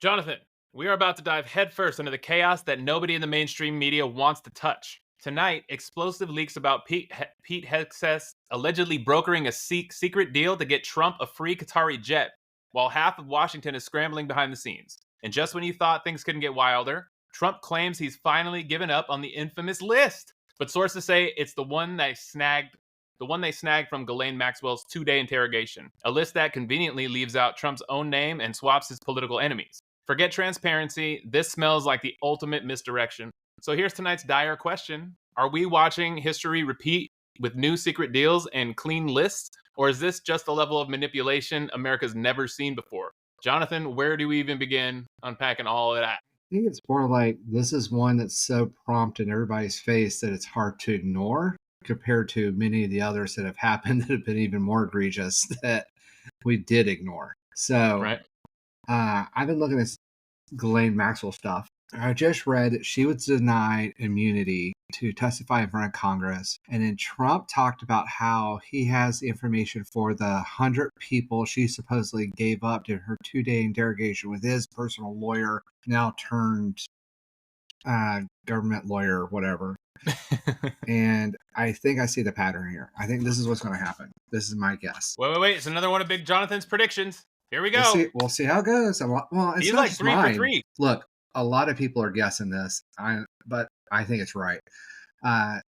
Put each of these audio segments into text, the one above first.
Jonathan, we are about to dive headfirst into the chaos that nobody in the mainstream media wants to touch. Tonight, explosive leaks about Pete Hegseth allegedly brokering a secret deal to get Trump a free Qatari jet, while half of Washington is scrambling behind the scenes. And just when you thought things couldn't get wilder, Trump claims he's finally given up on the infamous list. But sources say it's the one they snagged from Ghislaine Maxwell's 2-day interrogation, a list that conveniently leaves out Trump's own name and swaps his political enemies. Forget transparency. This smells like the ultimate misdirection. So here's tonight's dire question. Are we watching history repeat with new secret deals and clean lists? Or is this just a level of manipulation America's never seen before? Jonathan, where do we even begin unpacking all of that? I think it's more like this is one that's so prompt in everybody's face that it's hard to ignore compared to many of the others that have happened that have been even more egregious that we did ignore. So Right? I've been looking at this Ghislaine Maxwell stuff. I just read that she was denied immunity to testify in front of Congress. And then Trump talked about how he has the information for the 100 people she supposedly gave up to her 2-day interrogation with his personal lawyer, now turned government lawyer, whatever. And I think I see the pattern here. I think this is what's going to happen. This is my guess. Wait. It's another one of Big Jonathan's predictions. Here we go. We'll see how it goes. Well, it's He's not like just 3 mine. for 3. Look, a lot of people are guessing this, but I think it's right.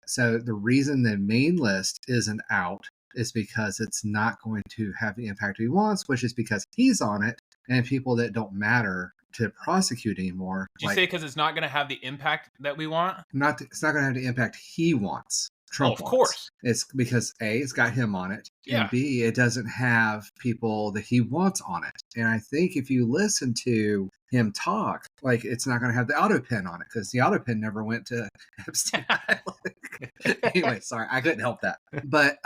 So the reason the main list isn't out is because it's not going to have the impact he wants, which is because he's on it, and people that don't matter to prosecute anymore. Did you say because it's not going to have the impact that we want? It's not going to have the impact he wants. Trump of course. It's because A, it's got him on it, and B, it doesn't have people that he wants on it. And I think if you listen to him talk, like it's not going to have the auto pen on it because the auto pen never went to Epstein Island. Anyway, sorry, I couldn't help that. But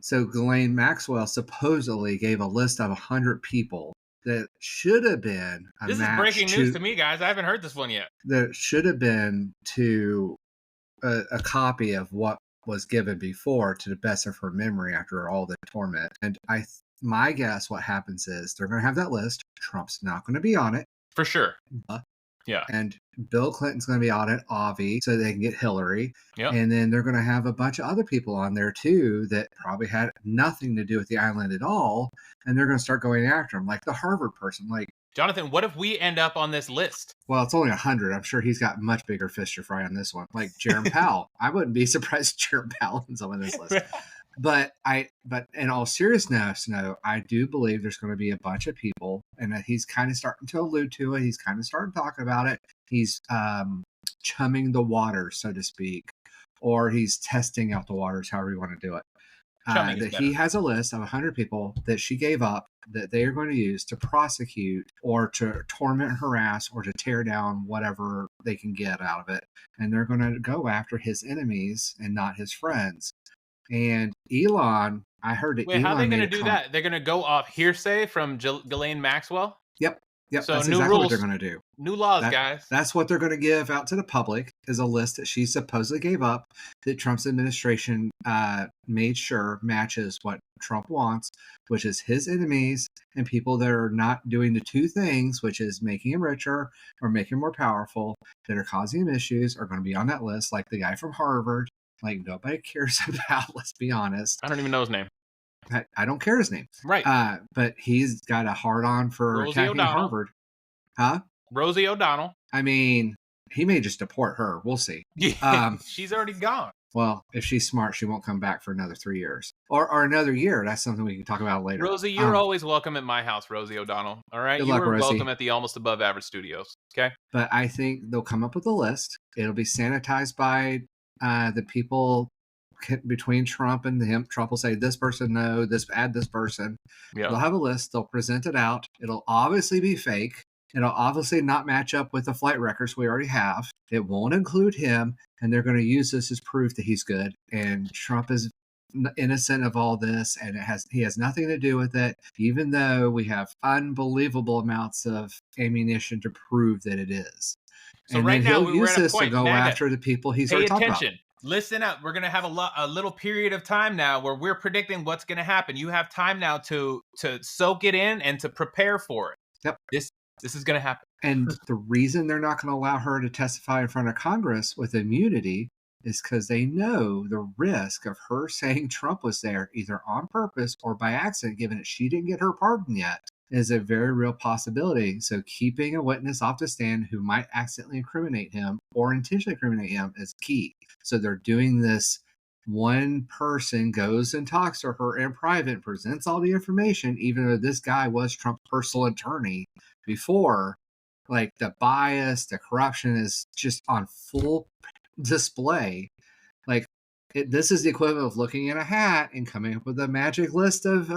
so Ghislaine Maxwell supposedly gave a list of 100 people that should have been a This is match breaking news to me, guys. I haven't heard this one yet. That should have been to a copy of what was given before to the best of her memory after all the torment. And my guess what happens is they're going to have that list. Trump's not going to be on it. For sure. Yeah. And Bill Clinton's going to be on it, Avi, so they can get Hillary. Yep. And then they're going to have a bunch of other people on there too that probably had nothing to do with the island at all. And they're going to start going after him, like the Harvard person. Like, Jonathan, what if we end up on this list? Well, it's only 100. I'm sure he's got much bigger fish to fry on this one. Like Jerome Powell. I wouldn't be surprised if Jerome Powell is on this list. But in all seriousness, no, I do believe there's going to be a bunch of people, and that he's kind of starting to allude to it. He's kind of starting to talk about it. He's chumming the waters, so to speak, or he's testing out the waters, however you want to do it. That he has a list of 100 people that she gave up that they are going to use to prosecute or to torment, harass, or to tear down whatever they can get out of it. And they're going to go after his enemies and not his friends. And Elon, I heard that Elon how are they going to do that? They're going to go off hearsay from Ghislaine Maxwell? Yep. So that's new exactly rules, what they're going to do. New laws, guys. That's what they're going to give out to the public is a list that she supposedly gave up that Trump's administration made sure matches what Trump wants, which is his enemies and people that are not doing the two things, which is making him richer or making him more powerful, that are causing him issues, are going to be on that list, like the guy from Harvard. Like nobody cares about, let's be honest. I don't even know his name. I don't care his name. Right. But he's got a hard-on for Rosie attacking O'Donnell. Harvard. Huh? Rosie O'Donnell. I mean, he may just deport her. We'll see. She's already gone. Well, if she's smart, she won't come back for another 3 years. Or another year. That's something we can talk about later. Rosie, you're always welcome at my house, Rosie O'Donnell. All right? Good luck, You're Rosie. welcome at the Almost Above Average Studios. Okay? But I think they'll come up with a list. It'll be sanitized by the people between Trump and him. Trump will say this person, no, add this person. Yeah. They'll have a list. They'll present it out. It'll obviously be fake. It'll obviously not match up with the flight records we already have. It won't include him, and they're going to use this as proof that he's good. And Trump is innocent of all this, and he has nothing to do with it, even though we have unbelievable amounts of ammunition to prove that it is. So and right then now, he'll use this to go MAGA, after the people he's pay already talked attention. about. Listen up. We're going to have a little period of time now where we're predicting what's going to happen. You have time now to soak it in and to prepare for it. Yep. This is going to happen. And the reason they're not going to allow her to testify in front of Congress with immunity is because they know the risk of her saying Trump was there either on purpose or by accident, given that she didn't get her pardon yet, is a very real possibility. So keeping a witness off the stand who might accidentally incriminate him or intentionally incriminate him is key. So they're doing this. One person goes and talks to her in private, presents all the information, even though this guy was Trump's personal attorney before. Like the bias, the corruption is just on full display. Like this is the equivalent of looking in a hat and coming up with a magic list of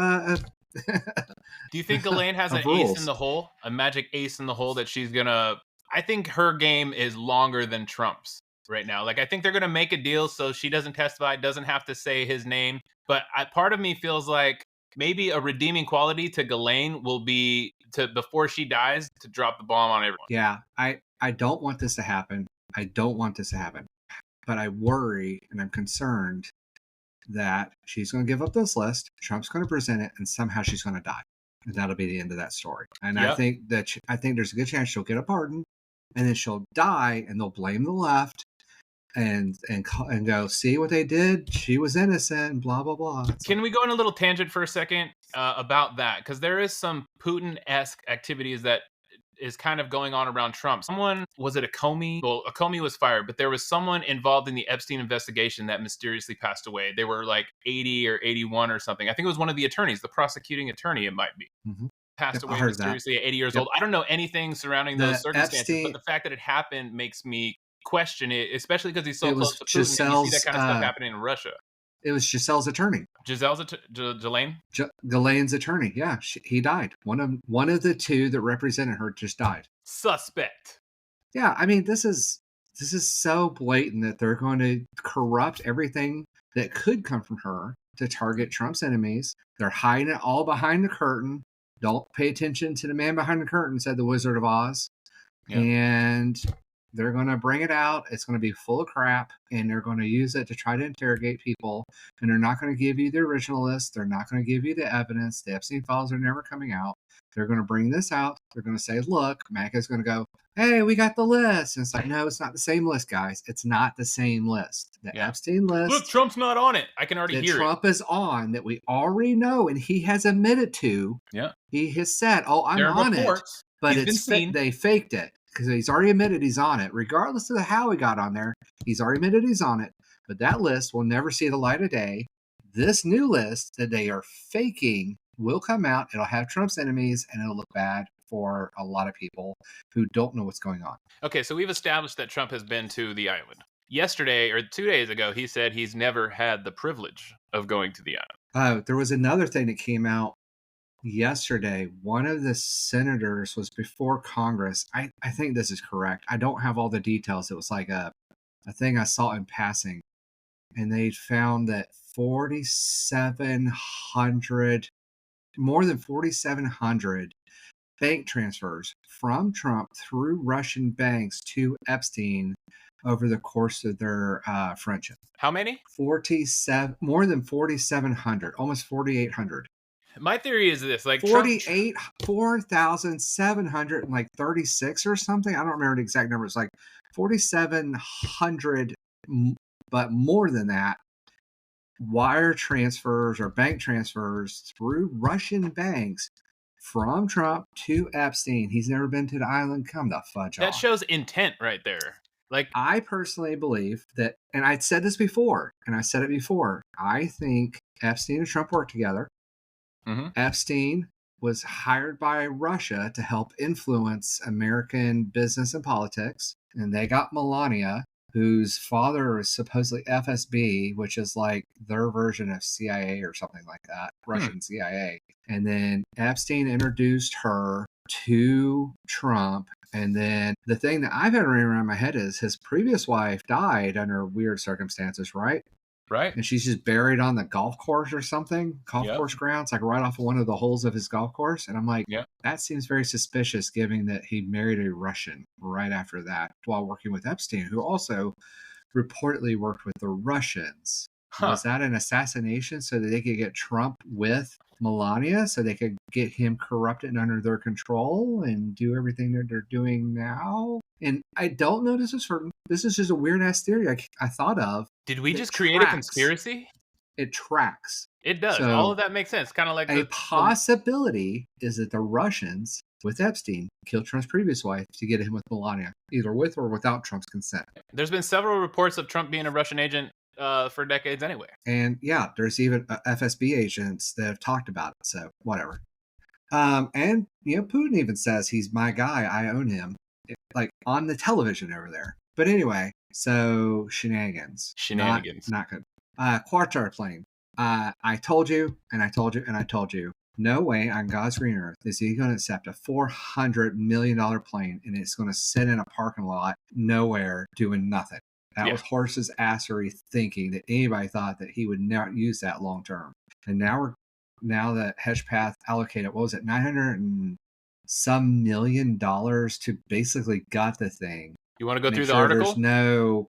Do you think Ghislaine has an ace in the hole, a magic ace in the hole that she's gonna? I think her game is longer than Trump's right now. Like I think they're gonna make a deal so she doesn't testify, doesn't have to say his name. But part of me feels like maybe a redeeming quality to Ghislaine will be to before she dies to drop the bomb on everyone. Yeah, I don't want this to happen. I don't want this to happen. But I worry and I'm concerned that she's going to give up this list, Trump's going to present it, and somehow she's going to die. And that'll be the end of that story. And I think there's a good chance she'll get a pardon, and then she'll die, and they'll blame the left, and go, see what they did? She was innocent, and blah, blah, blah. Can we go on a little tangent for a second about that? Because there is some Putin-esque activities that is kind of going on around Trump. Someone, was it a Comey? Well, a Comey was fired, but there was someone involved in the Epstein investigation that mysteriously passed away. They were like 80 or 81 or something. I think it was one of the attorneys, the prosecuting attorney, it might be. Mm-hmm. Passed away mysteriously at 80 years old. I don't know anything surrounding those circumstances, but the fact that it happened makes me question it, especially because he's so close to Putin and you see that kind of stuff happening in Russia. It was Giselle's attorney. Ghislaine? Ghislaine's attorney. Yeah, he died. One of the two that represented her just died. Suspect. Yeah, I mean, this is so blatant that they're going to corrupt everything that could come from her to target Trump's enemies. They're hiding it all behind the curtain. Don't pay attention to the man behind the curtain, said the Wizard of Oz. Yeah. And they're going to bring it out. It's going to be full of crap, and they're going to use it to try to interrogate people. And they're not going to give you the original list. They're not going to give you the evidence. The Epstein files are never coming out. They're going to bring this out. They're going to say, look, MAGA's going to go, hey, we got the list. And it's like, no, it's not the same list, guys. It's not the same list. The Epstein list. Look, Trump's not on it. I can already hear Trump is on, that we already know, and he has admitted to. Yeah. He has said, oh, I'm on it. But they faked it. Because he's already admitted he's on it. Regardless of how he got on there, he's already admitted he's on it. But that list will never see the light of day. This new list that they are faking will come out. It'll have Trump's enemies, and it'll look bad for a lot of people who don't know what's going on. Okay, so we've established that Trump has been to the island. Yesterday, or 2 days ago, he said he's never had the privilege of going to the island. There was another thing that came out yesterday. One of the senators was before Congress. I think this is correct. I don't have all the details. It was like a thing I saw in passing, and they found that more than 4,700 bank transfers from Trump through Russian banks to Epstein over the course of their friendship. How many? More than 4,700, almost 4,800. My theory is this: like 4,736 or something. I don't remember the exact number. It's like 4,700, but more than that. Wire transfers or bank transfers through Russian banks from Trump to Epstein. He's never been to the island. Come the fudge off. That shows intent right there. Like, I personally believe that, and I'd said this before, and I said it before, I think Epstein and Trump worked together. Mm-hmm. Epstein was hired by Russia to help influence American business and politics. And they got Melania, whose father is supposedly FSB, which is like their version of CIA or something like that, Russian CIA. And then Epstein introduced her to Trump. And then the thing that I've had running around my head is his previous wife died under weird circumstances, right? Right. And she's just buried on the golf course or something, course grounds, like right off of one of the holes of his golf course. And I'm like, that seems very suspicious, given that he married a Russian right after that while working with Epstein, who also reportedly worked with the Russians. Was that an assassination so that they could get Trump with Melania so they could get him corrupted and under their control and do everything that they're doing now? And I don't know this is just a weird ass theory I thought of. Did we just create a conspiracy? It tracks. It does. So, all of that makes sense. Kind of like a possibility is that the Russians with Epstein killed Trump's previous wife to get him with Melania, either with or without Trump's consent. There's been several reports of Trump being a Russian agent for decades anyway. And yeah, there's even FSB agents that have talked about it. So whatever. And Putin even says he's my guy. I own him, like on the television over there. But anyway, so shenanigans. Not good. Quartar plane. I told you, and I told you, and I told you. No way on God's green earth is he going to accept a $400 million plane and it's going to sit in a parking lot nowhere doing nothing. That was horse's assery thinking that anybody thought that he would not use that long term. And now that Hegseth allocated, what was it, $900 and some million to basically gut the thing. You want to go through the article? There's no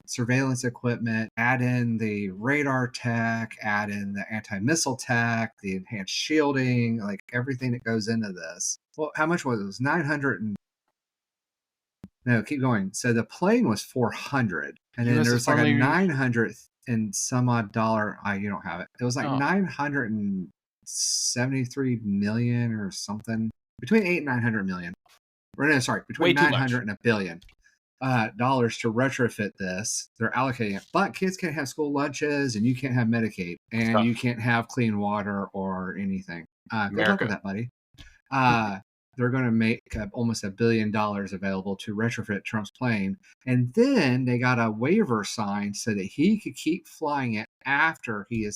surveillance equipment, add in the radar tech, add in the anti-missile tech, the enhanced shielding, like everything that goes into this. Well, how much was it? It was 900 and no, keep going. So the plane was 400, and then there's like a 900 and some odd dollar. You don't have it. It was like 973 million or something, between 8 and 900 million. No, sorry, between 900 and $1 billion dollars to retrofit this. They're allocating it, but kids can't have school lunches, and you can't have Medicaid, and you can't have clean water or anything. Good luck with that, buddy. They're going to make almost $1 billion available to retrofit Trump's plane. And then they got a waiver signed so that he could keep flying it after he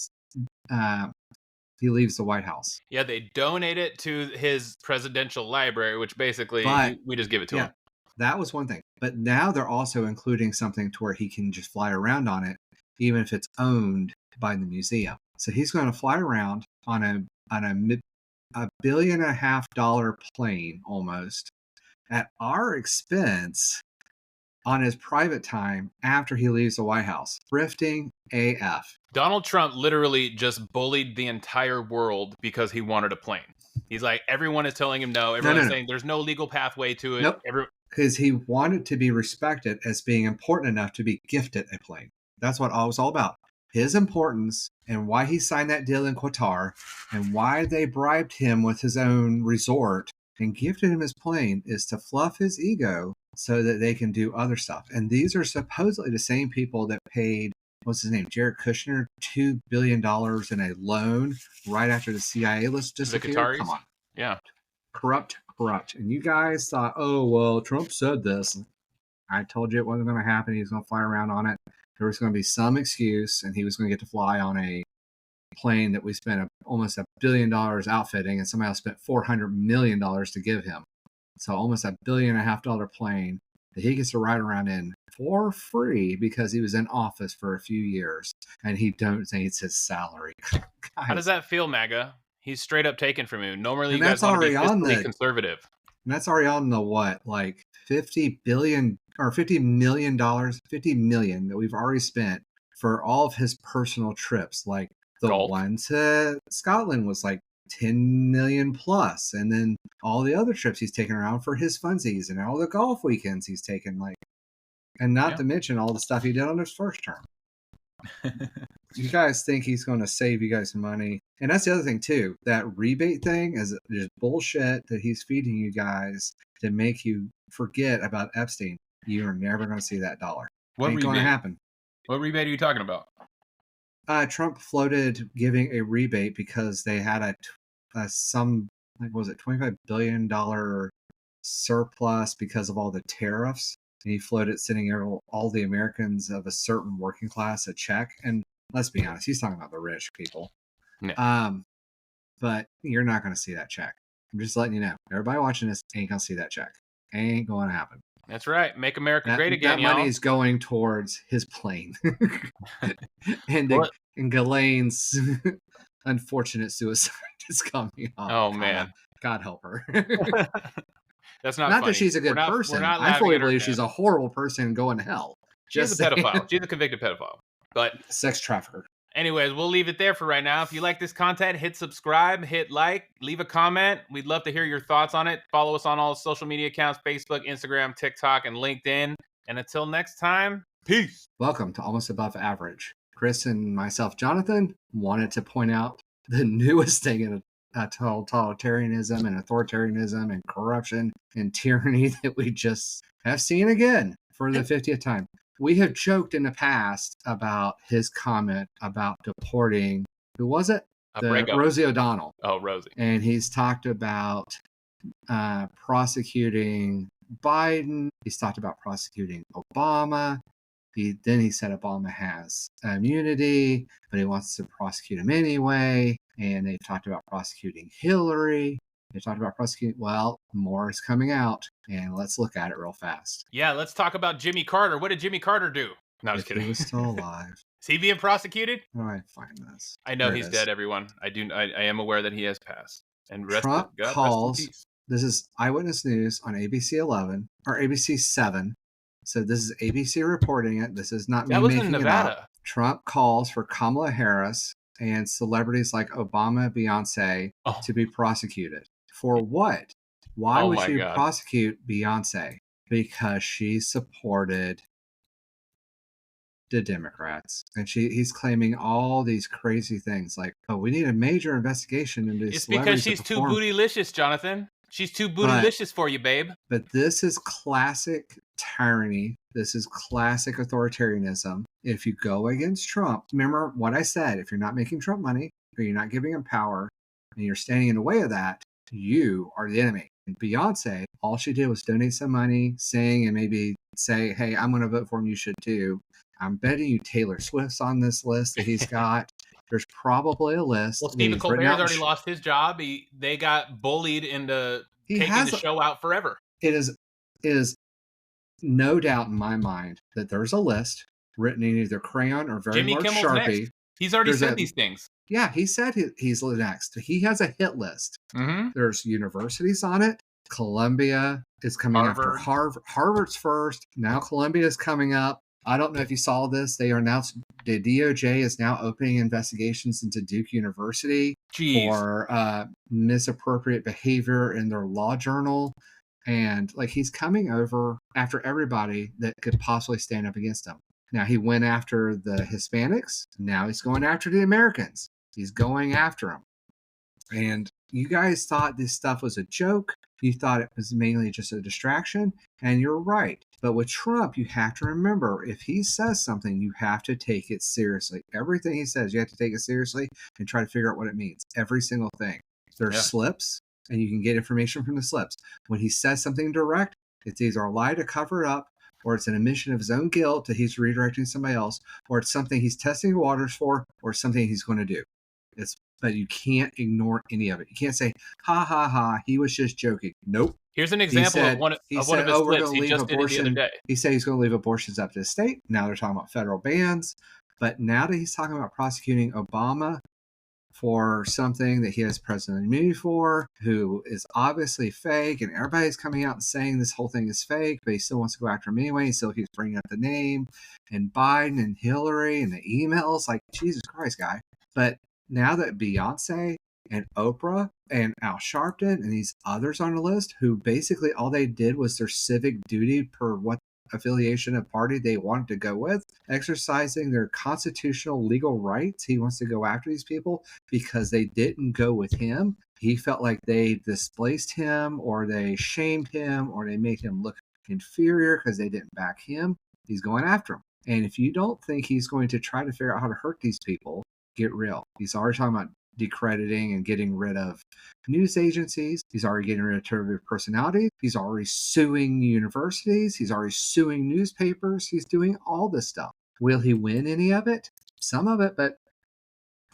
leaves the White House. Yeah, they donate it to his presidential library, which basically we just give it to him. That was one thing. But now they're also including something to where he can just fly around on it, even if it's owned by the museum. So he's going to fly around on a $1.5 billion plane almost at our expense on his private time after he leaves the White House. Thrifting AF. Donald Trump literally just bullied the entire world because he wanted a plane. He's like, everyone is telling him no. Everyone's saying there's no legal pathway to it. Nope. Because he wanted to be respected as being important enough to be gifted a plane. That's what it was all about. His importance and why he signed that deal in Qatar and why they bribed him with his own resort and gifted him his plane is to fluff his ego so that they can do other stuff. And these are supposedly the same people that paid, what's his name, Jared Kushner, $2 billion in a loan right after the CIA list disappeared. Come on. Yeah. Corrupt. And you guys thought, oh, well, Trump said this. I told you it wasn't going to happen. He was going to fly around on it. There was going to be some excuse, and he was going to get to fly on a plane that we spent almost $1 billion outfitting, and somebody else spent $400 million to give him. So almost $1.5 billion plane that he gets to ride around in for free because he was in office for a few years, and he donates his salary. How does that feel, MAGA? He's straight up taken from you. Normally, you guys want to be fiscally conservative. And that's already on the what, like $50 billion or $50 million, $50 million that we've already spent for all of his personal trips. Like the one to Scotland was like 10 million plus, and then all the other trips he's taken around for his funsies and all the golf weekends he's taken, like, and not to mention all the stuff he did on his first term. You guys think he's going to save you guys money, and that's the other thing too. That rebate thing is just bullshit that he's feeding you guys to make you forget about Epstein. You are never going to see that dollar. Ain't going to happen. What rebate are you talking about? Trump floated giving a rebate because they had $25 billion surplus because of all the tariffs. And he floated sending all the Americans of a certain working class a check. And let's be honest, he's talking about the rich people. Yeah. But you're not going to see that check. I'm just letting you know. Everybody watching this ain't going to see that check. Ain't going to happen. That's right. Make America great again, That money is going towards his plane. and Ghislaine's unfortunate suicide is coming on. Oh, man. God help her. That's not funny. That she's a good person. I fully believe she's a horrible person going to hell. She's a pedophile. She's a convicted pedophile. But sex trafficker. anyways, we'll leave it there for right now. If you like this content, hit subscribe, hit like, leave a comment. We'd love to hear your thoughts on it. Follow us on all social media accounts, Facebook, Instagram, TikTok, and LinkedIn. And until next time, peace. Welcome to Almost Above Average. Chris and myself, Jonathan, wanted to point out the newest thing in totalitarianism and authoritarianism and corruption and tyranny that we just have seen again for the 50th time. We have joked in the past about his comment about deporting, who was it? Rosie O'Donnell. Oh, Rosie. And he's talked about prosecuting Biden. He's talked about prosecuting Obama. Then he said Obama has immunity, but he wants to prosecute him anyway. And they've talked about prosecuting Hillary. They talked about prosecuting. Well, more is coming out, and let's look at it real fast. Yeah, let's talk about Jimmy Carter. What did Jimmy Carter do? No, just kidding. He was still alive. Is he being prosecuted? How do I find this? I know he's dead, everyone. I am aware that he has passed. And Trump calls. This is Eyewitness News on ABC 11 or ABC 7. So this is ABC reporting it. This is not me making it up. Trump calls for Kamala Harris and celebrities like Obama, Beyonce to be prosecuted. For what? Why would you prosecute Beyonce? Because she supported the Democrats. And he's claiming all these crazy things like, oh, we need a major investigation into It's because she's too bootylicious, Jonathan. She's too bootylicious for you, babe. But this is classic tyranny. This is classic authoritarianism. If you go against Trump, remember what I said, if you're not making Trump money or you're not giving him power and you're standing in the way of that, you are the enemy. And Beyonce, all she did was donate some money, sing, and maybe say, hey, I'm going to vote for him. You should too. I'm betting you Taylor Swift's on this list that he's got. There's probably a list. Well, Stephen Colbert's already lost his job. They got bullied into taking the show out forever. It is no doubt in my mind that there's a list written in either crayon or very large Sharpie. Next. He's already said these things. Yeah, he said he's next. He has a hit list. Mm-hmm. There's universities on it. Columbia is coming after Harvard. Harvard's first. Now Columbia is coming up. I don't know if you saw this. They are announced the DOJ is now opening investigations into Duke University for misappropriate behavior in their law journal. And he's coming over after everybody that could possibly stand up against him. Now he went after the Hispanics. Now he's going after the Americans. He's going after them. And you guys thought this stuff was a joke. You thought it was mainly just a distraction. And you're right. But with Trump, you have to remember, if he says something, you have to take it seriously. Everything he says, you have to take it seriously and try to figure out what it means. Every single thing. There's slips, and you can get information from the slips. When he says something direct, it's either a lie to cover it up, or it's an admission of his own guilt that he's redirecting somebody else, or it's something he's testing waters for, or something he's going to do. But you can't ignore any of it. You can't say, ha, ha, ha, he was just joking. Nope. Here's an example of one of his flips. He just did it the other day. He said he's going to leave abortions up to the state. Now they're talking about federal bans. But now that he's talking about prosecuting Obama for something that he has president immunity for, who is obviously fake, and everybody's coming out and saying this whole thing is fake, but he still wants to go after him anyway. He still keeps bringing up the name and Biden and Hillary and the emails. Like, Jesus Christ, guy. But now that Beyonce and Oprah and Al Sharpton and these others on the list, who basically all they did was their civic duty per what affiliation of party they wanted to go with, exercising their constitutional legal rights. He wants to go after these people because they didn't go with him. He felt like they displaced him, or they shamed him, or they made him look inferior because they didn't back him. He's going after them. And if you don't think he's going to try to figure out how to hurt these people, get real. He's already talking about decrediting and getting rid of news agencies. He's already getting rid of television personalities. He's already suing universities. He's already suing newspapers. He's doing all this stuff. Will he win any of it? Some of it, but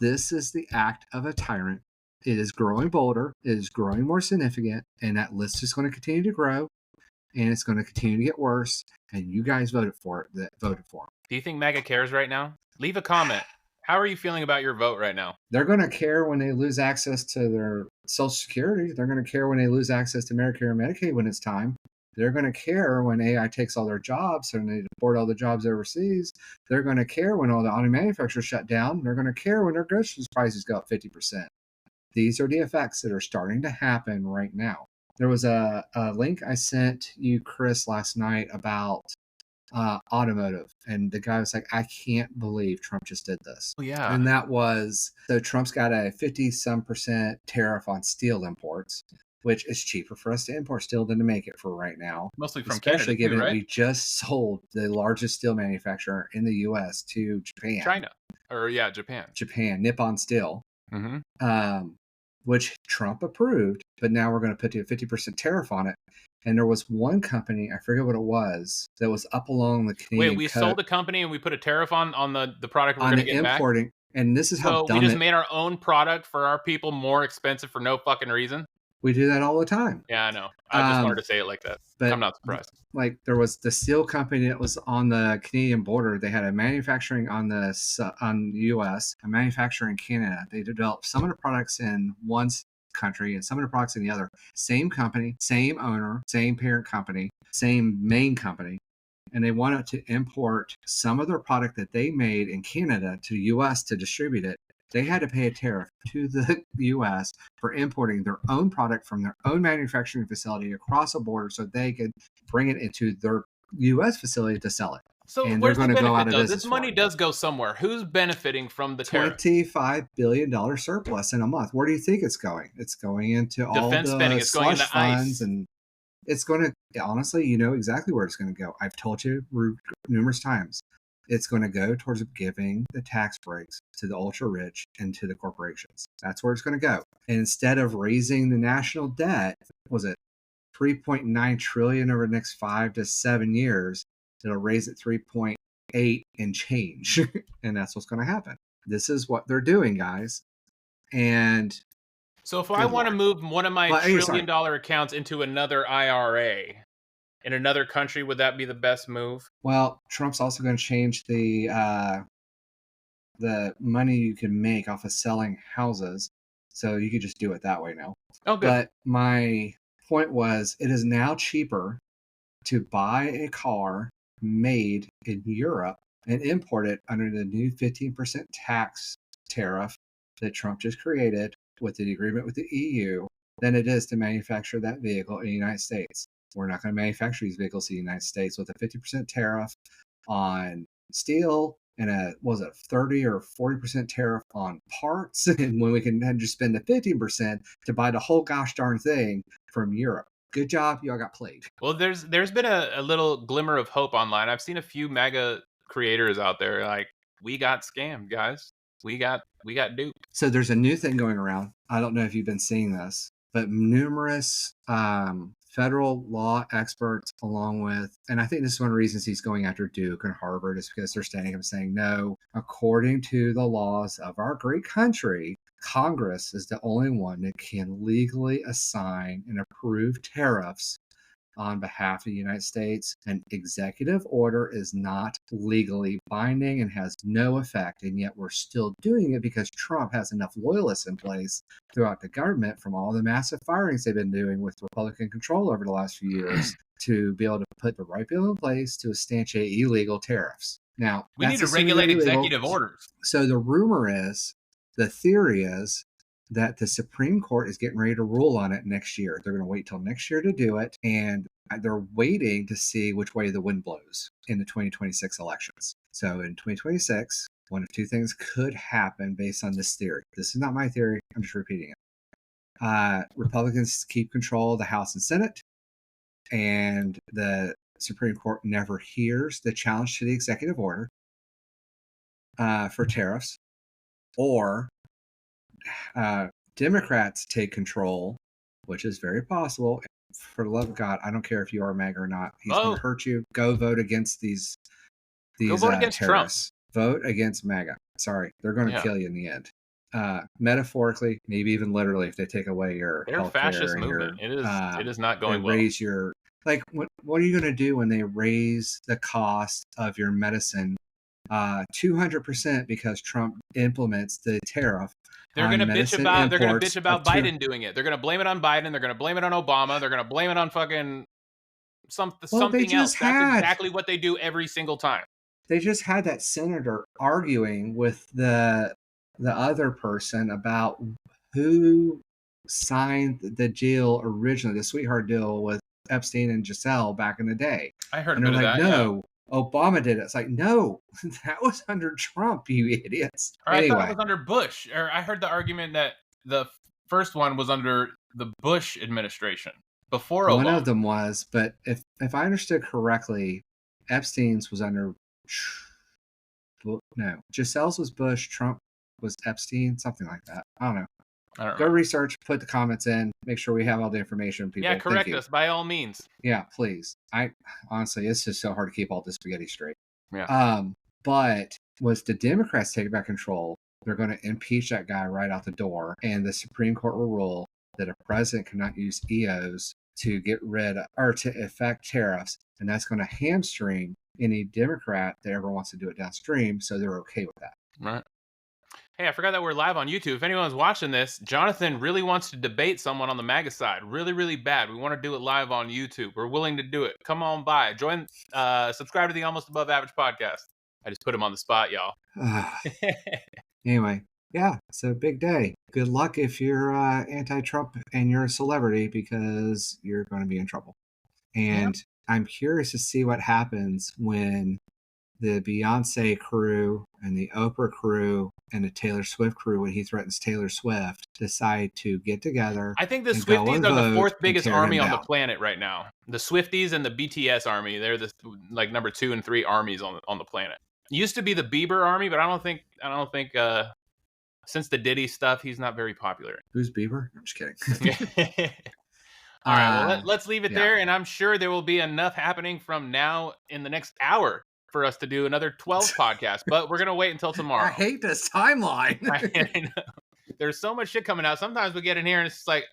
this is the act of a tyrant. It is growing bolder. It is growing more significant, and that list is going to continue to grow, and it's going to continue to get worse, and you guys voted for it that voted for him. Do you think MAGA cares right now? Leave a comment. How are you feeling about your vote right now? They're going to care when they lose access to their Social Security. They're going to care when they lose access to Medicare and Medicaid when it's time. They're going to care when AI takes all their jobs and they deport all the jobs overseas. They're going to care when all the auto manufacturers shut down. They're going to care when their groceries prices go up 50%. These are the effects that are starting to happen right now. There was a link I sent you, Chris, last night about automotive, and the guy was like, I can't believe Trump just did this. Yeah. And that was, so Trump's got a 50% tariff on steel imports, which is cheaper for us to import steel than to make it for right now. Mostly from especially Canada, given too, right? we just sold the largest steel manufacturer in the US to Japan. Japan. Nippon Steel. Which Trump approved, but now we're going to put a 50% tariff on it. And there was one company, I forget what it was, that was up along the Canadian Wait, we sold a company and we put a tariff on the product we're going to get importing, back? And this is how dumb we just made our own product for our people more expensive for no fucking reason? We do that all the time. Yeah, I know. I just wanted to say it like that. But I'm not surprised. Like, there was the steel company that was on the Canadian border. They had a manufacturing on the U.S., a manufacturing in Canada. They developed some of the products in one country and some of the products in the other. Same company, same owner, same parent company, same main company. And they wanted to import some of their product that they made in Canada to the U.S. to distribute it. They had to pay a tariff to the U.S. for importing their own product from their own manufacturing facility across a border so they could bring it into their U.S. facility to sell it. So and where's they're going to go out of business. This money does go somewhere. Who's benefiting from the tariff? $25 billion surplus in a month. Where do you think it's going? It's going into all the spending. It's going into funds ICE. And it's going to, honestly, you know exactly where it's going to go. I've told you numerous times. It's going to go towards giving the tax breaks to the ultra rich and to the corporations. That's where it's going to go. And instead of raising the national debt, was it $3.9 trillion over the next 5 to 7 years? It'll raise it 3.8 and change. And that's what's going to happen. This is what they're doing, guys. And so if I want to move one of my $1 trillion accounts into another IRA in another country, would that be the best move? Well, Trump's also going to change the money you can make off of selling houses. So you could just do it that way now. Oh, good. But my point was, it is now cheaper to buy a car made in Europe and import it under the new 15% tax tariff that Trump just created with the agreement with the EU than it is to manufacture that vehicle in the United States. We're not going to manufacture these vehicles in the United States with a 50% tariff on steel and a 30 or 40% tariff on parts. And when we can just spend the 15% to buy the whole gosh darn thing from Europe. Good job. Y'all got played. Well, there's been a little glimmer of hope online. I've seen a few MAGA creators out there like, we got scammed, guys. We got duped. So there's a new thing going around. I don't know if you've been seeing this, but numerous federal law experts, along with, and I think this is one of the reasons he's going after Duke and Harvard, is because they're standing up saying, no, according to the laws of our great country, Congress is the only one that can legally assign and approve tariffs on behalf of the United States. An executive order is not legally binding and has no effect, and yet we're still doing it because Trump has enough loyalists in place throughout the government from all the massive firings they've been doing with Republican control over the last few years to be able to put the right bill in place to substantiate illegal tariffs. Now, we need to regulate executive orders. So the theory is that the Supreme Court is getting ready to rule on it next year. They're going to wait till next year to do it, and they're waiting to see which way the wind blows in the 2026 elections. So in 2026, one of two things could happen based on this theory. This is not my theory. I'm just repeating it. Republicans keep control of the House and Senate, and the Supreme Court never hears the challenge to the executive order for tariffs, or Democrats take control, which is very possible. For the love of God, I don't care if you are MAGA or not. He's going to hurt you. Go vote against these Go vote against terrorists. Trump. Vote against MAGA. Sorry, they're going to kill you in the end. Metaphorically, maybe even literally, if they take away your fascist movement. It is not going well. Raise your, like, what are you going to do when they raise the cost of your medicine 200% because Trump implements the tariff? They're going to bitch about Biden doing it. They're going to blame it on Biden. They're going to blame it on Obama. They're going to blame it on fucking something else. That's exactly what they do every single time. They just had that senator arguing with the other person about who signed the deal originally, the sweetheart deal with Epstein and Giselle back in the day. I heard and a bit they're of like, that. no, Obama did it. It's like, no, that was under Trump, you idiots. Or I thought it Anyway, was under Bush. Or I heard the argument that the first one was under the Bush administration before one Obama. of them was, but if I understood correctly, Epstein's was under no, Giselle's was Bush, Trump was Epstein, something like that. I don't know. Go research, put the comments in, make sure we have all the information. People, yeah, correct us by all means. Yeah, please. I honestly, it's just so hard to keep all this spaghetti straight. Yeah. But once the Democrats take back control, they're going to impeach that guy right out the door, and the Supreme Court will rule that a president cannot use EOs to get rid of, or to effect tariffs, and that's going to hamstring any Democrat that ever wants to do it downstream. So they're okay with that. Right. Hey, I forgot that we're live on YouTube. If anyone's watching this, Jonathan really wants to debate someone on the MAGA side. Really, really bad. We want to do it live on YouTube. We're willing to do it. Come on by. Join, subscribe to the Almost Above Average podcast. I just put him on the spot, y'all. Anyway, yeah, so big day. Good luck if you're anti-Trump and you're a celebrity, because you're going to be in trouble. And I'm curious to see what happens when the Beyonce crew and the Oprah crew and the Taylor Swift crew, when he threatens Taylor Swift, decide to get together. I think the Swifties are the fourth biggest army on the planet right now. The Swifties and the BTS army, they're the like number 2 and 3 armies on the planet. It used to be the Bieber army, but I don't think since the Diddy stuff, he's not very popular. Who's Bieber? I'm just kidding. All right, well, let's leave it there, and I'm sure there will be enough happening from now in the next hour for us to do another 12 podcasts, but we're going to wait until tomorrow. I hate this timeline. I know. There's so much shit coming out. Sometimes we get in here and it's like,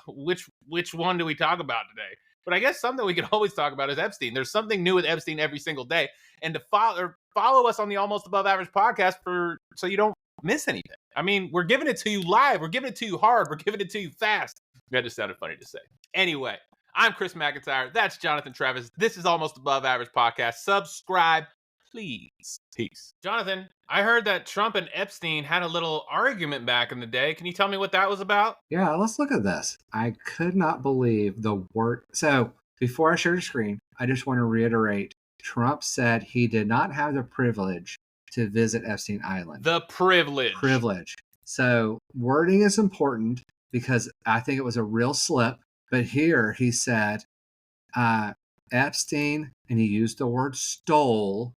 which one do we talk about today? But I guess something we can always talk about is Epstein. There's something new with Epstein every single day. And to follow us on the Almost Above Average podcast so you don't miss anything. I mean, we're giving it to you live. We're giving it to you hard. We're giving it to you fast. That just sounded funny to say. Anyway, I'm Chris McIntyre. That's Jonathan Travis. This is Almost Above Average podcast. Subscribe, please. Peace. Jonathan, I heard that Trump and Epstein had a little argument back in the day. Can you tell me what that was about? Yeah, let's look at this. I could not believe the word. So before I share the screen, I just want to reiterate, Trump said he did not have the privilege to visit Epstein Island. The privilege. Privilege. So wording is important because I think it was a real slip. But here he said Epstein, and he used the word stole,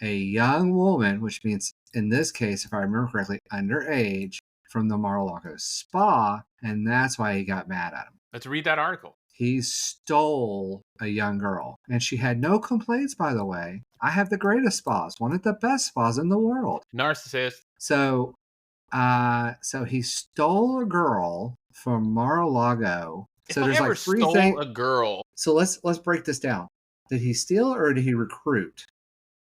a young woman, which means in this case, if I remember correctly, underage, from the Mar-a-Lago spa, and that's why he got mad at him. Let's read that article. He stole a young girl, and she had no complaints, by the way. I have the greatest spas, one of the best spas in the world. Narcissist. So he stole a girl from Mar-a-Lago. So there's like 3 things. A girl. So let's break this down. Did he steal or did he recruit?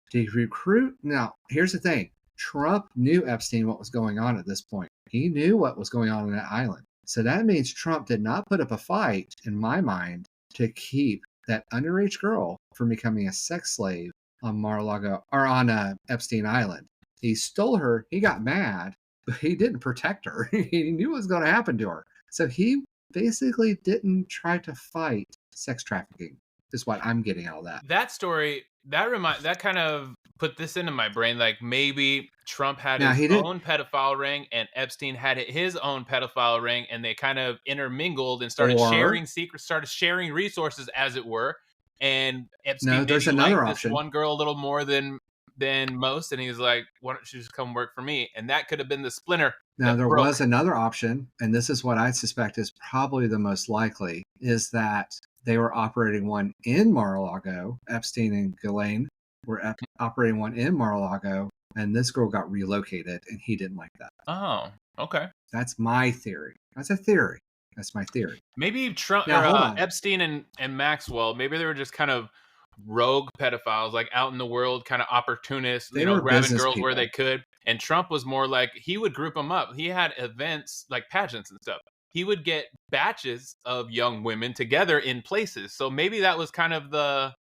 Did he recruit? Now, here's the thing. Trump knew Epstein what was going on at this point. He knew what was going on that island. So that means Trump did not put up a fight, in my mind, to keep that underage girl from becoming a sex slave on Mar-a-Lago or on Epstein Island. He stole her. He got mad, but he didn't protect her. He knew what was going to happen to her. So he basically didn't try to fight sex trafficking, is what I'm getting out of that. That story, that kind of put this into my brain. Like maybe Trump had his own pedophile ring and Epstein had his own pedophile ring, and they kind of intermingled and started sharing secrets, started sharing resources, as it were. And Epstein there's another option. This one girl a little more than most, and he's like, why don't you just come work for me? And that could have been the splinter. Now, there was another option, and this is what I suspect is probably the most likely, is that they were operating one in Mar-a-Lago. Epstein and Ghislaine were operating one in Mar-a-Lago, and this girl got relocated, and he didn't like that. Oh, okay. That's my theory. That's a theory. That's my theory. Maybe Trump or Epstein and Maxwell, maybe they were just kind of rogue pedophiles, like out in the world, kind of opportunists, grabbing girls where they could. And Trump was more like, he would group them up. He had events like pageants and stuff. he would get batches of young women together in places. So maybe that was kind of the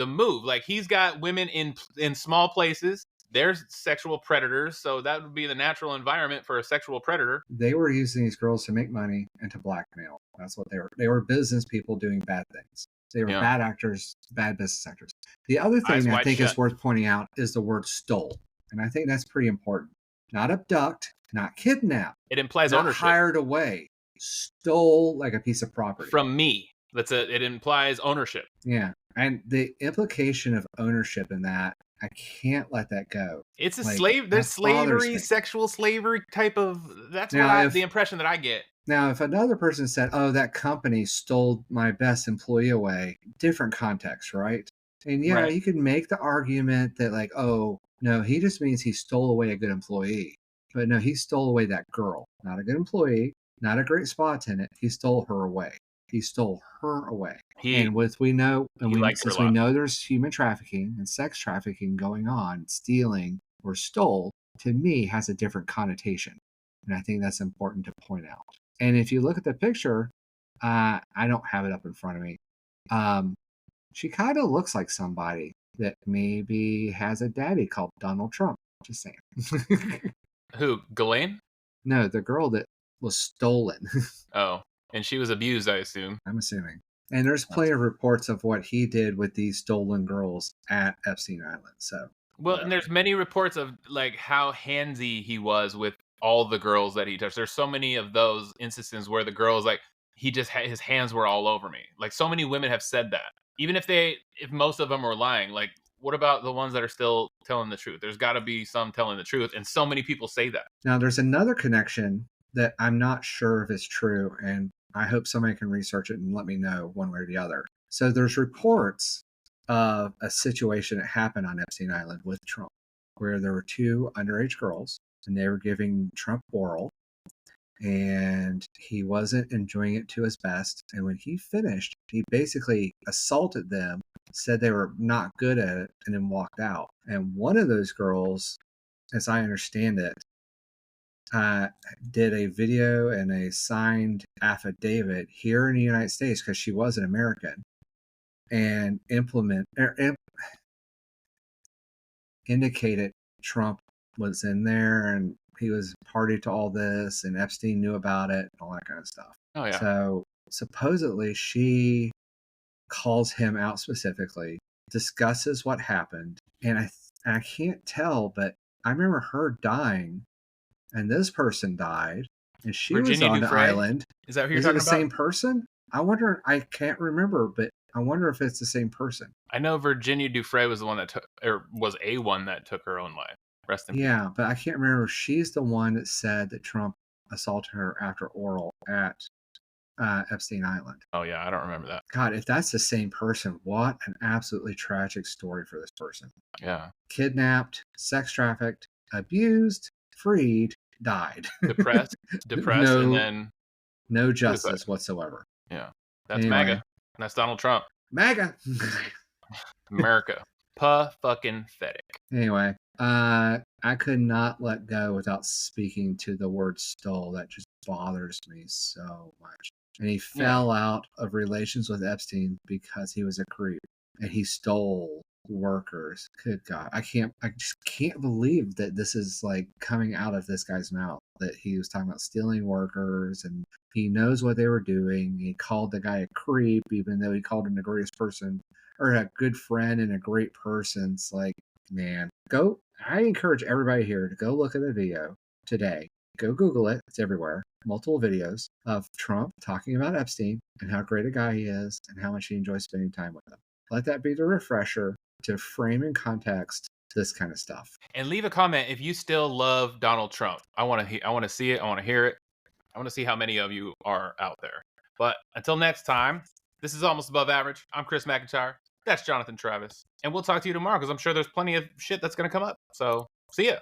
move. Like he's got women in small places. They're sexual predators, so that would be the natural environment for a sexual predator. They were using these girls to make money and to blackmail. That's what they were. They were business people doing bad things. They were Yeah. bad actors, bad business actors. The other Eyes thing I wide think shut. is worth pointing out is the word stole. And I think that's pretty important. Not abduct, not kidnap, It implies not ownership hired away. Stole like a piece of property. from me. It implies ownership. Yeah. And the implication of ownership in that, I can't let that go. It's a Like, slave. There's that bothers slavery, me. sexual slavery type of. That's Now, the impression that I get. Now, if another person said, "Oh, that company stole my best employee away," different context, right? And yeah, Right. you could make the argument that, like, oh, no, he just means he stole away a good employee. But no, he stole away that girl. Not a good employee, not a great spa attendant. He stole her away. He stole her away. He And with we know, and he we liked her a since we lot. know there's human trafficking and sex trafficking going on, stealing or stole, to me has a different connotation. And I think that's important to point out. And if you look at the picture, I don't have it up in front of me. She kind of looks like somebody that maybe has a daddy called Donald Trump. Just saying. Who? Ghislaine? No, the girl that was stolen. Oh, and she was abused, I assume. I'm assuming. And there's plenty of reports of what he did with these stolen girls at Epstein Island. So, Well, and there's many reports of like how handsy he was with all the girls that he touched. There's so many of those instances where the girls like he just his hands were all over me. Like so many women have said that. Even if most of them were lying, like what about the ones that are still telling the truth? There's got to be some telling the truth, and so many people say that. now there's another connection that I'm not sure if it's true, and I hope somebody can research it and let me know one way or the other. So there's reports of a situation that happened on Epstein Island with Trump, where there were two underage girls and they were giving Trump oral, and he wasn't enjoying it to his best. And when he finished, he basically assaulted them, said they were not good at it, and then walked out. And one of those girls, as I understand it, did a video and a signed affidavit here in the United States because she was an American, and indicated Trump was in there and he was party to all this, and Epstein knew about it, all that kind of stuff. Oh yeah. So supposedly she calls him out specifically, discusses what happened, and I can't tell, but I remember her dying, and this person died, and she Virginia was on Dufresne? the island. Is that who you're Is it talking the about? same person? I wonder. I can't remember, but I wonder if it's the same person. I know Virginia Dufresne was the one that took, or was a one that took her own life. Rest in peace. Yeah, but I can't remember if she's the one that said that Trump assaulted her after oral at Epstein Island. Oh yeah, I don't remember that. God, if that's the same person, what an absolutely tragic story for this person. Yeah. Kidnapped, sex trafficked, abused, freed, died. Depressed, No- and then No justice whatsoever. yeah. That's Anyway. MAGA. And that's Donald Trump. MAGA. America. Pathetic. Anyway, I could not let go without speaking to the word stole. That just bothers me so much. And he fell out of relations with Epstein because he was a creep and he stole workers. Good God. I just can't believe that this is like coming out of this guy's mouth, that he was talking about stealing workers and he knows what they were doing. He called the guy a creep, even though he called him the greatest person or a good friend and a great person. It's like, man, I encourage everybody here to go look at the video today. Go Google it. It's everywhere. Multiple videos of Trump talking about Epstein and how great a guy he is and how much he enjoys spending time with him. Let that be the refresher to frame in context this kind of stuff. And leave a comment if you still love Donald Trump. I want to see it. I want to hear it. I want to see how many of you are out there. But until next time, this is Almost Above Average. I'm Chris McIntyre. That's Jonathan Travis. And we'll talk to you tomorrow because I'm sure there's plenty of shit that's going to come up. So see ya.